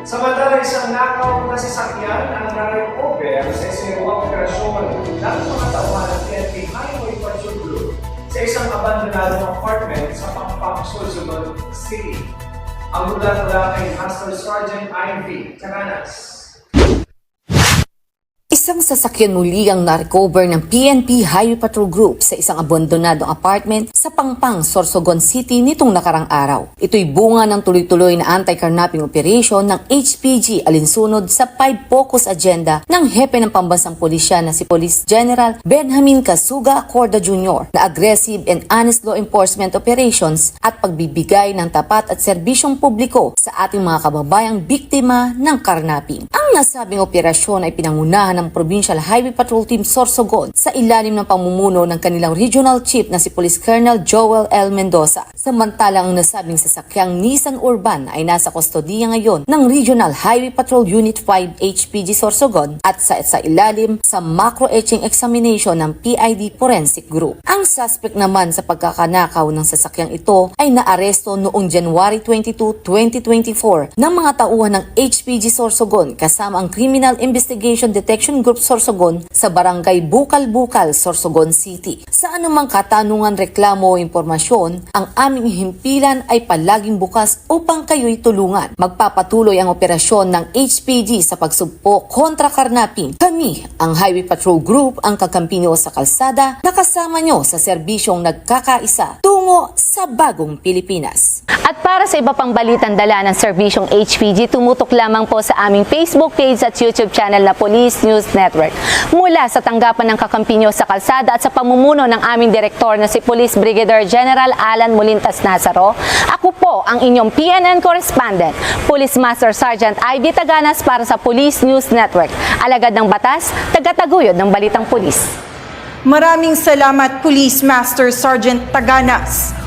Samantala, isang nakaw na sasakyan ang na-recover sa isang operasyon ng mga tauhan ng PNP Highway Patrol Group sa isang abandonadong apartment sa Pampang, Sorsogon City. Ang mula kay Master Sergeant Ivy Caranas. Isang sasakyan muli ang na-recover ng PNP Highway Patrol Group sa isang abandonadong apartment sa Pangpang, Sorsogon City nitong nakarang araw. Ito'y bunga ng tuloy-tuloy na anti-carnapping operation ng HPG alinsunod sa 5 focus agenda ng hepe ng pambansang pulisya na si Police General Benjamin Casuga Acorda Jr. na aggressive and honest law enforcement operations at pagbibigay ng tapat at serbisyong publiko sa ating mga kababayang biktima ng carnapping. Ang nasabing operasyon ay pinangunahan ng Provincial Highway Patrol Team Sorsogon sa ilalim ng pamumuno ng kanilang Regional Chief na si Police Colonel Joel L. Mendoza. Samantalang ang nasabing sasakyang Nissan Urban ay nasa kustodiya ngayon ng Regional Highway Patrol Unit 5 HPG Sorsogon at sa ilalim sa macro etching examination ng PID Forensic Group. Ang suspect naman sa pagkakanakaw ng sasakyang ito ay naaresto noong January 22, 2024 ng mga tauhan ng HPG Sorsogon kasama ang Criminal Investigation Detection Group Sorsogon sa Barangay Bukal-Bukal, Sorsogon City. Sa anumang katanungan, reklamo o impormasyon, ang aming himpilan ay palaging bukas upang kayo'y tulungan. Magpapatuloy ang operasyon ng HPG sa pagsugpo kontra karnapping. Kami, ang Highway Patrol Group, ang kakampi nyo sa kalsada na kasama nyo sa serbisyong nagkakaisa tungo sa bagong Pilipinas. At para sa iba pang balitang dala ng serbisyong HPG, tumutok lamang po sa aming Facebook page at YouTube channel na Police News Network. Mula sa tanggapan ng kakampi nyo sa kalsada at sa pamumuno ng aming direktor na si Police Brigadier General Alan Molintas Nazaro, ako po ang inyong PNN correspondent, Police Master Sergeant Ivy Taganas para sa Police News Network. Alagad ng batas, tagataguyod ng balitang pulis. Maraming salamat, Police Master Sergeant Taganas.